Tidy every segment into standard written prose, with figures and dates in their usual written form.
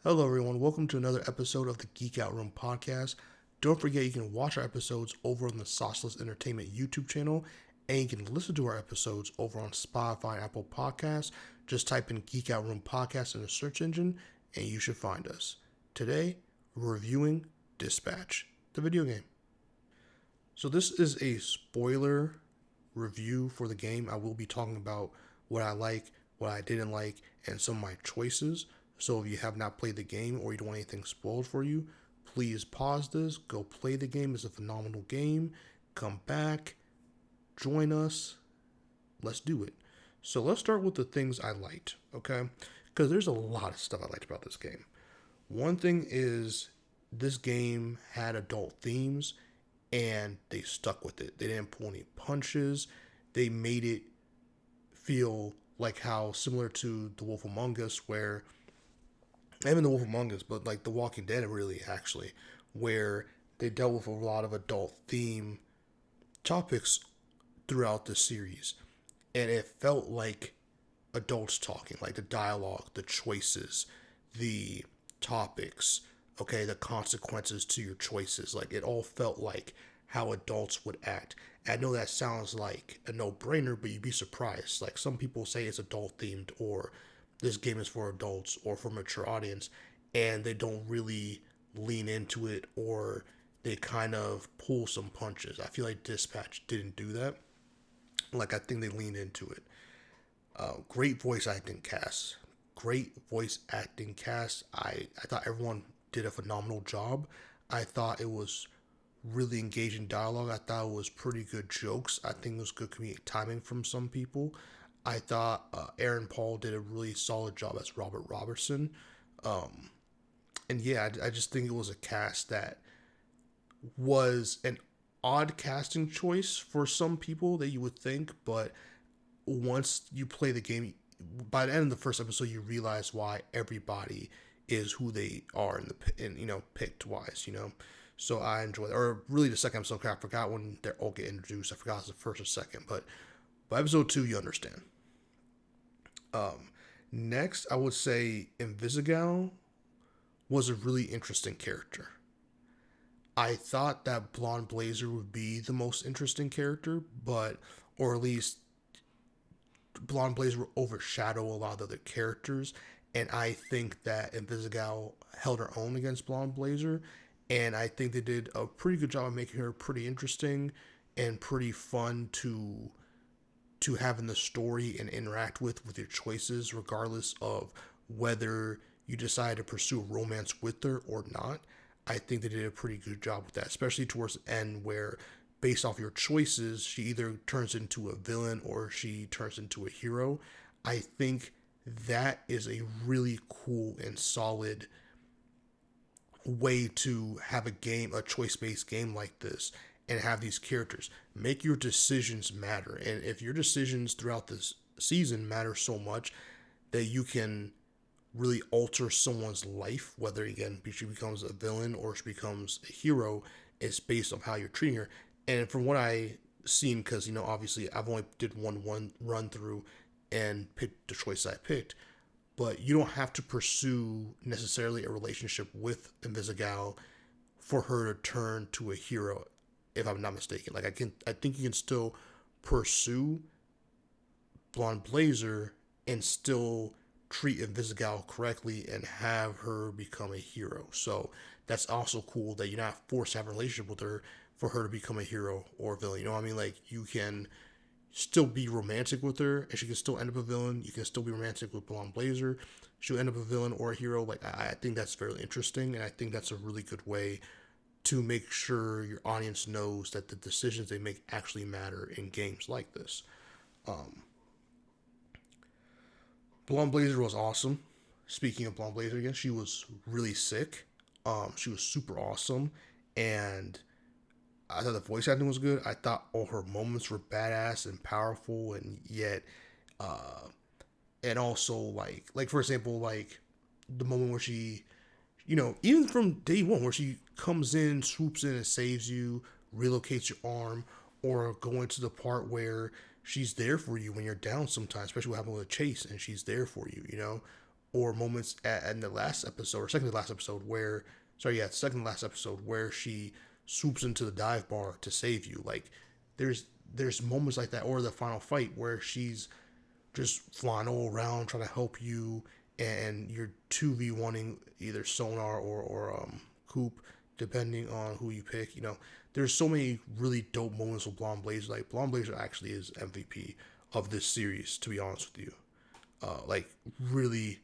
Hello, everyone. Welcome to another episode of the Geek Out Room podcast. Don't forget you can watch our episodes over on the Sauceless Entertainment YouTube channel, and you can listen to our episodes over on Spotify and Apple Podcasts. Just type in Geek Out Room podcast in the search engine, and you should find us. Today, we're reviewing Dispatch, the video game. So this is a spoiler review for the game. I will be talking about what I like, what I didn't like, and some of my choices. So if you have not played the game or you don't want anything spoiled for you, please pause this, go play the game. It's a phenomenal game. Come back, join us. Let's do it. So let's start with the things I liked, okay? Because there's a lot of stuff I liked about this game. One thing is this game had adult themes and they stuck with it. They didn't pull any punches. They made it feel like how similar to The Wolf Among Us, where even The Wolf Among Us, but like The Walking Dead, really, actually, where they dealt with a lot of adult theme topics throughout the series. And it felt like adults talking, like the dialogue, the choices, the topics, okay, the consequences to your choices. Like it all felt like how adults would act. And I know that sounds like a no-brainer, but you'd be surprised. Like some people say it's adult themed, or this game is for adults or for mature audience, and they don't really lean into it, or they kind of pull some punches. I feel like Dispatch didn't do that. Like I think they leaned into it. Great voice acting cast. Great voice acting cast. I thought everyone did a phenomenal job. I thought it was really engaging dialogue. I thought it was pretty good jokes. I think it was good comedic timing from some people. I thought Aaron Paul did a really solid job as Robert Robertson. And yeah, I just think it was a cast that was an odd casting choice for some people that you would think, but once you play the game, by the end of the first episode, you realize why everybody is who they are picked wise. So I enjoyed it. Or really the second episode, I forgot when they all get introduced. I forgot it was the first or second, but by episode 2, you understand. Next, I would say Invisigal was a really interesting character. I thought that Blonde Blazer would be the most interesting character, or at least Blonde Blazer would overshadow a lot of the other characters. And I think that Invisigal held her own against Blonde Blazer. And I think they did a pretty good job of making her pretty interesting and pretty fun to have in the story and interact with your choices, regardless of whether you decide to pursue romance with her or not. I think they did a pretty good job with that, especially towards the end, where based off your choices, she either turns into a villain or she turns into a hero. I think that is a really cool and solid way to have a choice-based game like this, and have these characters make your decisions matter. And if your decisions throughout this season matter so much that you can really alter someone's life, whether again she becomes a villain or she becomes a hero, it's based on how you're treating her. And from what I seen, because obviously I've only did one run through and picked the choice I picked, but you don't have to pursue necessarily a relationship with Invisigal for her to turn to a hero, if I'm not mistaken. Like I think you can still pursue Blonde Blazer and still treat Invisigal correctly and have her become a hero. So that's also cool that you're not forced to have a relationship with her for her to become a hero or a villain. You know what I mean? Like you can still be romantic with her and she can still end up a villain. You can still be romantic with Blonde Blazer. She'll end up a villain or a hero. Like I think that's very interesting, and I think that's a really good way to make sure your audience knows that the decisions they make actually matter in games like this. Blonde Blazer was awesome. Speaking of Blonde Blazer again, she was really sick. She was super awesome, and I thought the voice acting was good. I thought all her moments were badass and powerful, and yet, and also like for example, like the moment where she, even from day one, where she comes in, swoops in, and saves you, relocates your arm, or going to the part where she's there for you when you're down sometimes, especially what happened with Chase, and she's there for you, or moments in the last episode or second to last episode where, second to last episode where she swoops into the dive bar to save you. Like there's moments like that, or the final fight where she's just flying all around trying to help you, and you're 2v1ing either Sonar or Coop, depending on who you pick. There's so many really dope moments with Blonde Blazer. Like, Blonde Blazer actually is MVP of this series, to be honest with you. Like, really,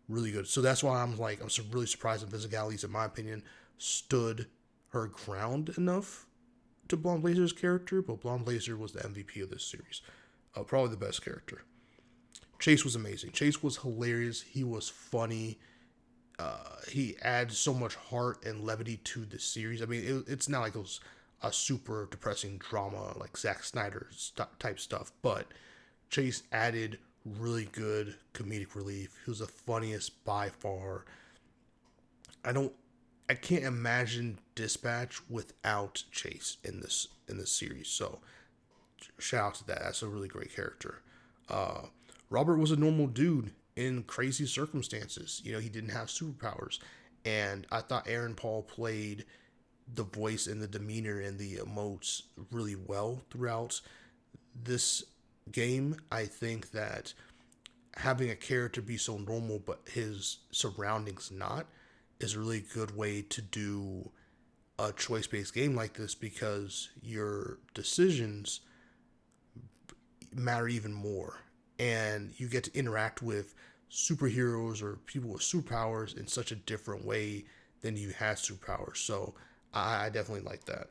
really good. So that's why I'm really surprised that Vizsla, in my opinion, stood her ground enough to Blonde Blazer's character, but Blonde Blazer was the MVP of this series. Probably the best character. Chase was amazing. Chase was hilarious. He was funny. He adds so much heart and levity to the series. I mean, it's not like it was a super depressing drama like Zack Snyder type stuff, but Chase added really good comedic relief. He was the funniest by far. I can't imagine Dispatch without Chase in this series. So shout out to that. That's a really great character. Robert was a normal dude in crazy circumstances. He didn't have superpowers. And I thought Aaron Paul played the voice and the demeanor and the emotes really well throughout this game. I think that having a character be so normal but his surroundings not is a really good way to do a choice-based game like this, because your decisions matter even more, and you get to interact with superheroes or people with superpowers in such a different way than you had superpowers. So I definitely like that.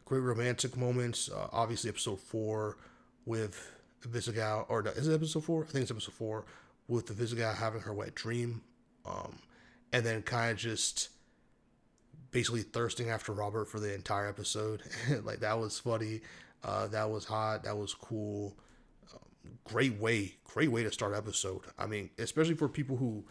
Great romantic moments. Obviously, episode 4 with Vizsla, or is it episode 4? I think it's episode 4 with the Vizsla having her wet dream, and then kind of just basically thirsting after Robert for the entire episode. Like, that was funny. That was hot. That was cool. Great way to start episode. I mean, especially for people who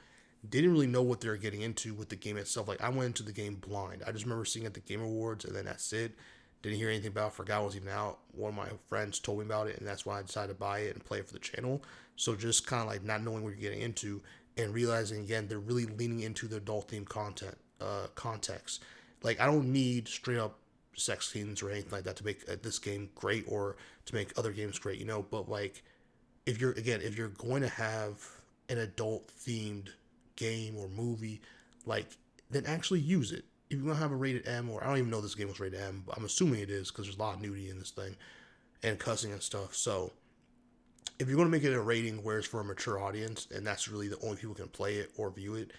didn't really know what they were getting into with the game itself. Like, I went into the game blind. I just remember seeing it at the Game Awards, and then that's it. Didn't hear anything about it. Forgot it was even out. One of my friends told me about it, and that's why I decided to buy it and play it for the channel. So just kind of like not knowing what you're getting into, and realizing again they're really leaning into the adult themed context. Like, I don't need straight up sex scenes or anything like that to make this game great, or to make other games great, but like, if you're going to have an adult themed game or movie, like, then actually use it. If you're going to have a rated M, or I don't even know this game was rated M, but I'm assuming it is because there's a lot of nudity in this thing and cussing and stuff. So if you're going to make it a rating where it's for a mature audience, and that's really the only people who can play it or view it,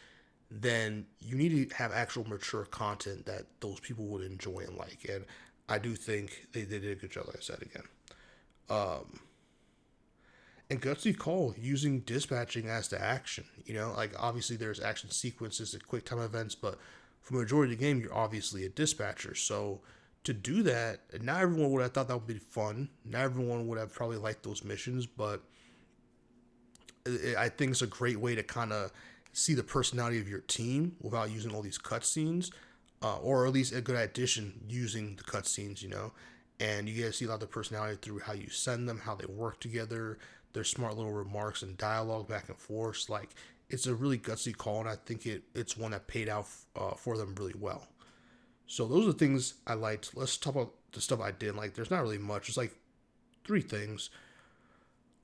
then you need to have actual mature content that those people would enjoy and like. And I do think they did a good job, like I said again. And gutsy call using dispatching as the action. Like, obviously there's action sequences and quick time events, but for the majority of the game, you're obviously a dispatcher. So to do that, not everyone would have thought that would be fun. Not everyone would have probably liked those missions, but I think it's a great way to kind of see the personality of your team without using all these cutscenes, or at least a good addition using the cutscenes, and you get to see a lot of the personality through how you send them, how they work together, their smart little remarks and dialogue back and forth. Like, it's a really gutsy call, and I think it's one that paid out for them really well. So those are the things I liked. Let's talk about the stuff I didn't like. There's not really much. It's like 3 things.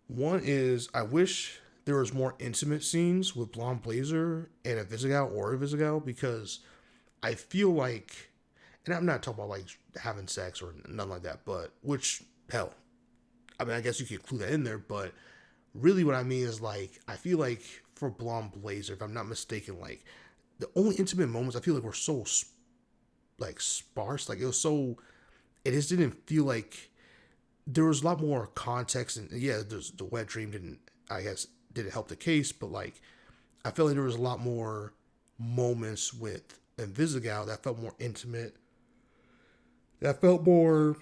One is, I wish there was more intimate scenes with Blonde Blazer and a Vizsla, because I feel like, and I'm not talking about like having sex or nothing like that, but which, hell, I mean, I guess you could include that in there, but really what I mean is, like, I feel like for Blonde Blazer, if I'm not mistaken, like, the only intimate moments I feel like were so like sparse. Like, it just didn't feel like there was a lot more context. And yeah, there's the wet dream didn't help the case, but like, I felt like there was a lot more moments with Vizsla that felt more intimate, that felt more,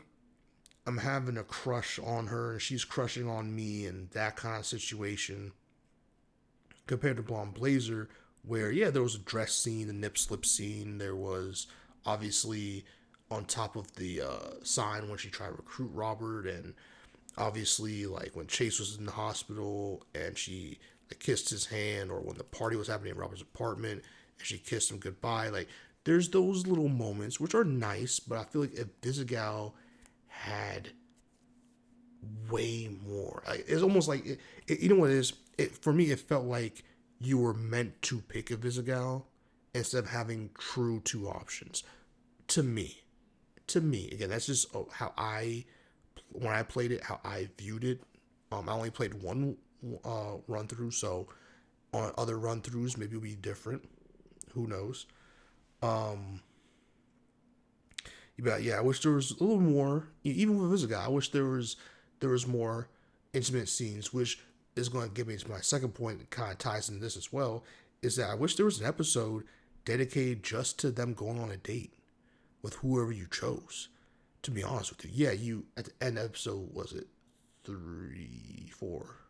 I'm having a crush on her and she's crushing on me, and that kind of situation, compared to Blonde Blazer, where, yeah, there was a dress scene, the nip slip scene. There was obviously on top of the sign when she tried to recruit Robert, and obviously like when Chase was in the hospital and she kissed his hand, or when the party was happening in Robert's apartment and she kissed him goodbye. Like, there's those little moments which are nice, but I feel like if Vizagal had way more, like, it's almost like you know what it is. For me, it felt like you were meant to pick a Vizagal instead of having true two options. To me, again, that's just how when I played it, how I viewed it. I only played one run through, so on other run throughs, maybe it'll be different. Who knows? But yeah, I wish there was a little more. Even with this guy, I wish there was more intimate scenes, which is going to get me to my second point. That kind of ties into this as well. Is that I wish there was an episode dedicated just to them going on a date with whoever you chose. To be honest with you, yeah, you at the end of the episode, was it three, four,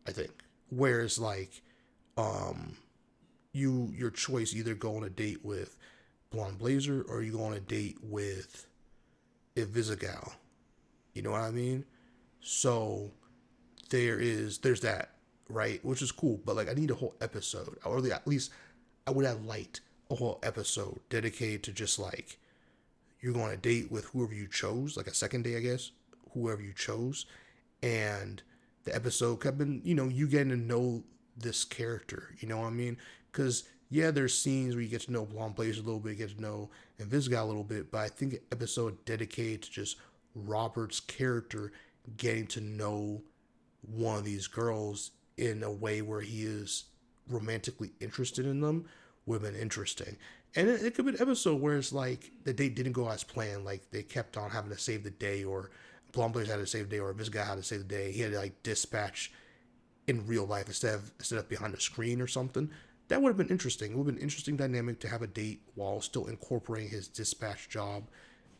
I think. Whereas like, your choice either go on a date with Blonde Blazer or you go on a date with Invisigal. You know what I mean? So there's that, right? Which is cool, but like I need a whole episode, or at least I would have liked a whole episode dedicated to just like you're going on a date with whoever you chose, like a second date, I guess, whoever you chose, and the episode could have been, you getting to know this character, you know what I mean? Because yeah, there's scenes where you get to know Blonde Blazer a little bit, get to know Invisigal a little bit, but I think an episode dedicated to just Robert's character getting to know one of these girls in a way where he is romantically interested in them would have been interesting. And it could be an episode where it's like the date didn't go as planned, like they kept on having to save the day, or Blonde Blazer had to save the day, or this guy had to save the day. He had to like dispatch in real life instead of behind a screen or something. That would have been interesting. It would have been an interesting dynamic to have a date while still incorporating his dispatch job.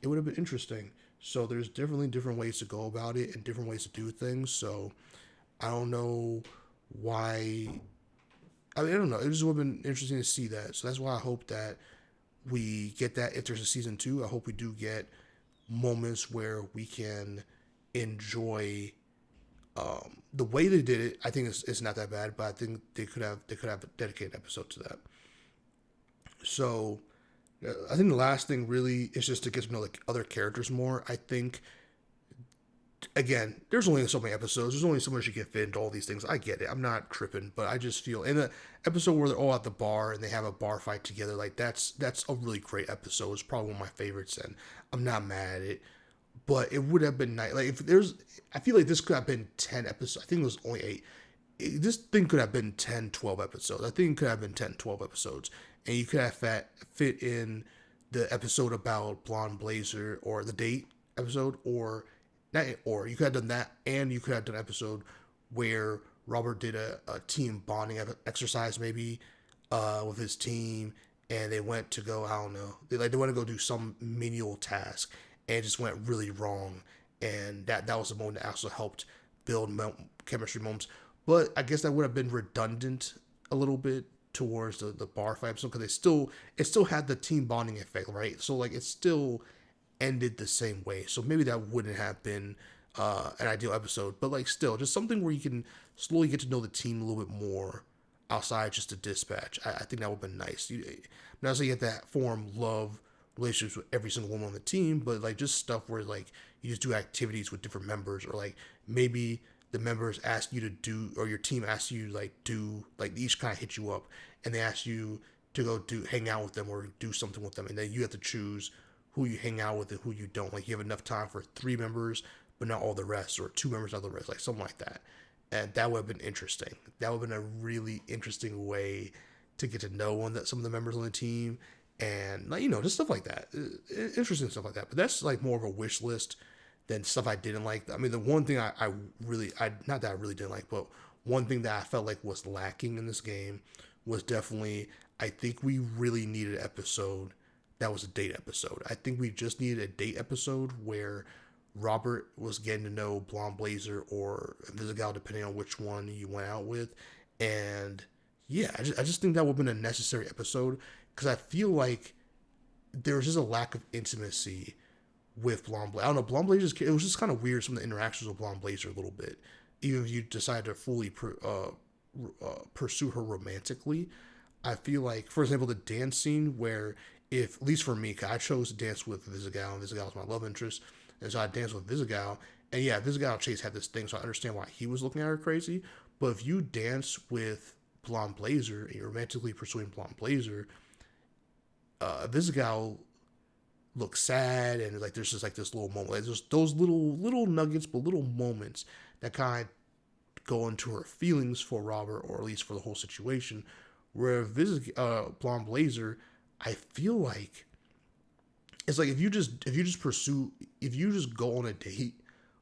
It would have been interesting. So there's definitely different ways to go about it and different ways to do things. So I don't know why. I mean, I don't know. It just would have been interesting to see that. So that's why I hope that we get that if there's a season 2. I hope we do get moments where we can enjoy the way they did it. I think it's not that bad, but I think they could have a dedicated episode to that. So I think the last thing really is just to get to know like other characters more. I think again, there's only so many episodes. There's only so much you can fit into all these things. I get it. I'm not tripping, but I just feel in an episode where they're all at the bar and they have a bar fight together, like that's a really great episode. It's probably one of my favorites, and I'm not mad at it. But it would have been nice. Like if there's, I feel like this could have been 10 episodes. I think it was only 8. This thing could have been 10, 12 episodes. I think it could have been 10, 12 episodes, and you could have fit in the episode about Blonde Blazer or the date episode, or not, or you could have done that, and you could have done an episode where Robert did a team bonding exercise maybe with his team, and they went to go, I don't know, they want to go do some menial task, and it just went really wrong, and that was the moment that also helped build chemistry moments. But I guess that would have been redundant a little bit towards the bar fight episode, because it still had the team bonding effect, right? So like it still ended the same way. So maybe that wouldn't have been an ideal episode, but like still, just something where you can slowly get to know the team a little bit more outside just the dispatch. I think that would have been nice. Not saying you have to form love relationships with every single woman on the team, but like just stuff where like you just do activities with different members, or like maybe the members ask you to do, or your team asks you like do, like they each kind of hit you up and they ask you to go hang out with them or do something with them, and then you have to choose who you hang out with and who you don't. Like you have enough time for 3 members but not all the rest, or 2 members not the rest, like something like that. And that would have been interesting. That would have been a really interesting way to get to know some of the members on the team, and like, just stuff like that. Interesting stuff like that. But that's like more of a wish list than stuff I didn't like. I mean, the one thing I not that I really didn't like, but one thing that I felt like was lacking in this game was definitely, I think we really needed an episode that was a date episode. I think we just needed a date episode where Robert was getting to know Blonde Blazer or Invisigal, depending on which one you went out with. And yeah, I just think that would have been a necessary episode, because I feel like there was just a lack of intimacy with Blonde Blazer. I don't know, Blonde Blazer, it was just kind of weird, some of the interactions with Blonde Blazer a little bit. even if you decide to fully pursue her romantically, I feel like, for example, the dance scene where, if at least for me, 'cause I chose to dance with Visigal, and Visigal was my love interest, and so I danced with Visigal, and yeah, Visigal and Chase had this thing, so I understand why he was looking at her crazy. But if you dance with Blonde Blazer and you're romantically pursuing Blonde Blazer, Visigal looks sad, and like there's just like this little moment, like there's those little nuggets, but little moments that kind of go into her feelings for Robert, or at least for the whole situation. Where Blonde Blazer, I feel like it's like if you just go on a date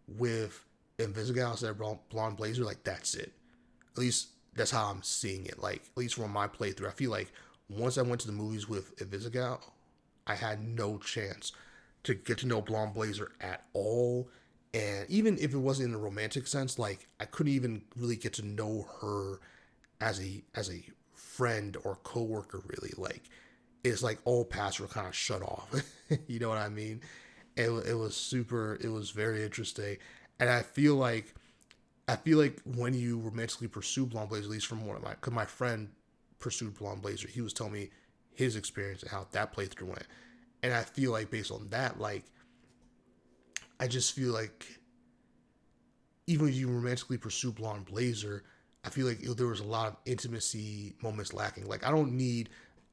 with Invisigal instead of Blonde Blazer, like that's it. At least that's how I'm seeing it. Like, at least from my playthrough, I feel like once I went to the movies with Invisigal, I had no chance to get to know Blonde Blazer at all. And even if it wasn't in a romantic sense, like I couldn't even really get to know her as a friend or coworker. Really, like it's like all paths were kind of shut off. You know what I mean? It was super. It was very interesting, and I feel like when you romantically pursue Blonde Blazer, at least from one of because my friend pursued Blonde Blazer, he was telling me his experience and how that playthrough went, and I feel like based on that, like I just feel like even if you romantically pursue Blonde Blazer, I feel like there was a lot of intimacy moments lacking. Like I don't need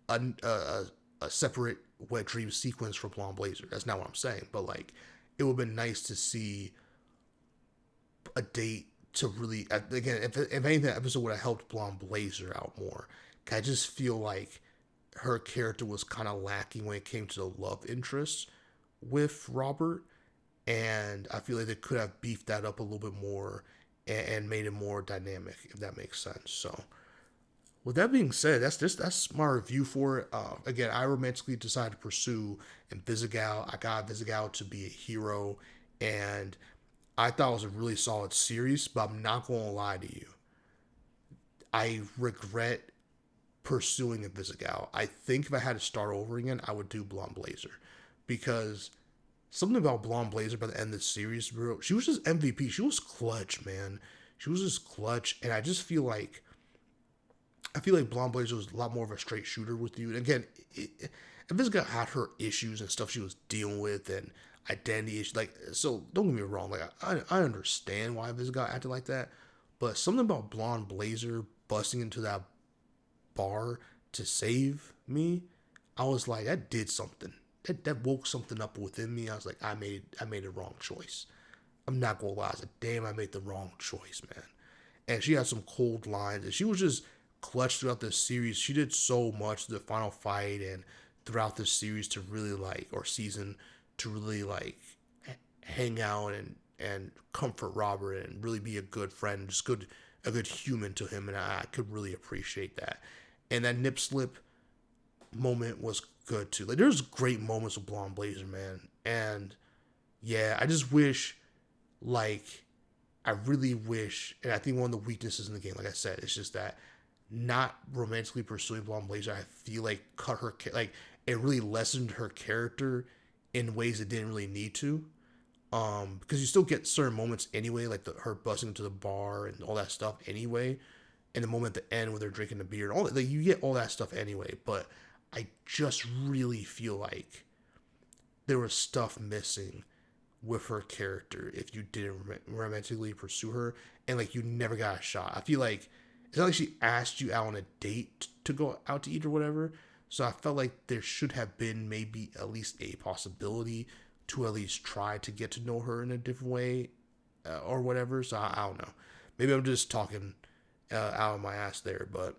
a separate wet dream sequence for Blonde Blazer. That's not what I'm saying. But like, it would have been nice to see a date to really, again, if anything, that episode would have helped Blonde Blazer out more. I just feel like her character was kind of lacking when it came to the love interest with Robert, and I feel like they could have beefed that up a little bit more and made it more dynamic, if that makes sense. So, with that being said, that's my review for it. Again, I romantically decided to pursue Invisigal. I got Invisigal to be a hero, and I thought it was a really solid series. But I'm not gonna lie to you, I regret pursuing Invisigal. I think if I had to start over again, I would do Blonde Blazer, because something about Blonde Blazer by the end of the series, bro, she was just MVP. She was clutch, man. She was just clutch, and I feel like Blonde Blazer was a lot more of a straight shooter with you. And again, Invisigal had her issues and stuff she was dealing with, and identity issues. Like, so don't get me wrong. Like, I understand why Invisigal acted like that, but something about Blonde Blazer busting into that bar to save me, I was like, that did something. That woke something up within me. I was like, I made a wrong choice. I'm not gonna lie. I was like, damn, I made the wrong choice, man. And she had some cold lines, and she was just clutch throughout this series. She did so much the final fight and throughout this series to really like, or season, to really like hang out and comfort Robert and really be a good friend, just a good human to him, and I could really appreciate that. And that nip slip moment was good too. Like there's great moments with Blonde Blazer, man. And yeah, I just wish, like, I really wish, and I think one of the weaknesses in the game, like I said, it's just that not romantically pursuing Blonde Blazer, I feel like cut her, like, it really lessened her character in ways it didn't really need to. Because you still get certain moments anyway, like her busting into the bar and all that stuff anyway. And the moment at the end where they're drinking the beer, all that, like, you get all that stuff anyway. But I just really feel like there was stuff missing with her character if you didn't romantically pursue her, and like you never got a shot. I feel like it's not like she asked you out on a date to go out to eat or whatever. So I felt like there should have been maybe at least a possibility to at least try to get to know her in a different way, or whatever. So I don't know. Maybe I'm just talking out of my ass there, but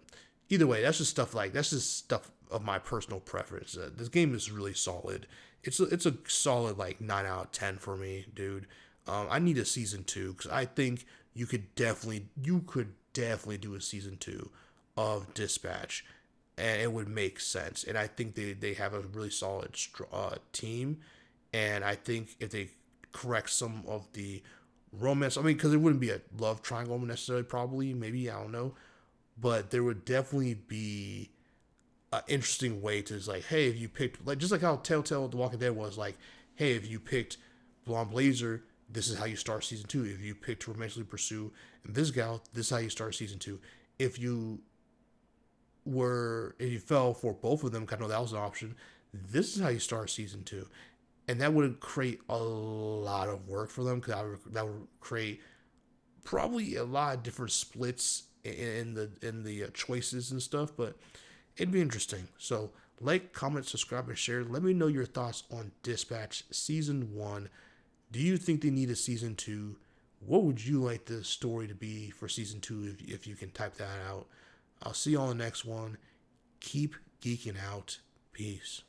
either way, that's just stuff of my personal preference. This game is really solid. It's a solid like 9 out of 10 for me, dude. I need a season 2 because I think you could definitely do a season 2 of Dispatch, and it would make sense. And I think they have a really solid team, and I think if they correct some of the romance, I mean, because it wouldn't be a love triangle necessarily, probably, maybe, I don't know, but there would definitely be an interesting way to, like, hey, if you picked, like, just like how Telltale The Walking Dead was, like, hey, if you picked Blonde Blazer, this is how you start season 2. If you pick to romantically pursue this gal, this is how you start season 2. If you fell for both of them, kind of that was an option, this is how you start season 2. And that would create a lot of work for them, because that would create probably a lot of different splits in the choices and stuff, but it'd be interesting. So like, comment, subscribe, and share. Let me know your thoughts on Dispatch season 1. Do you think they need a season 2? What would you like the story to be for season 2, if you can type that out? I'll see you on the next one. Keep geeking out. Peace.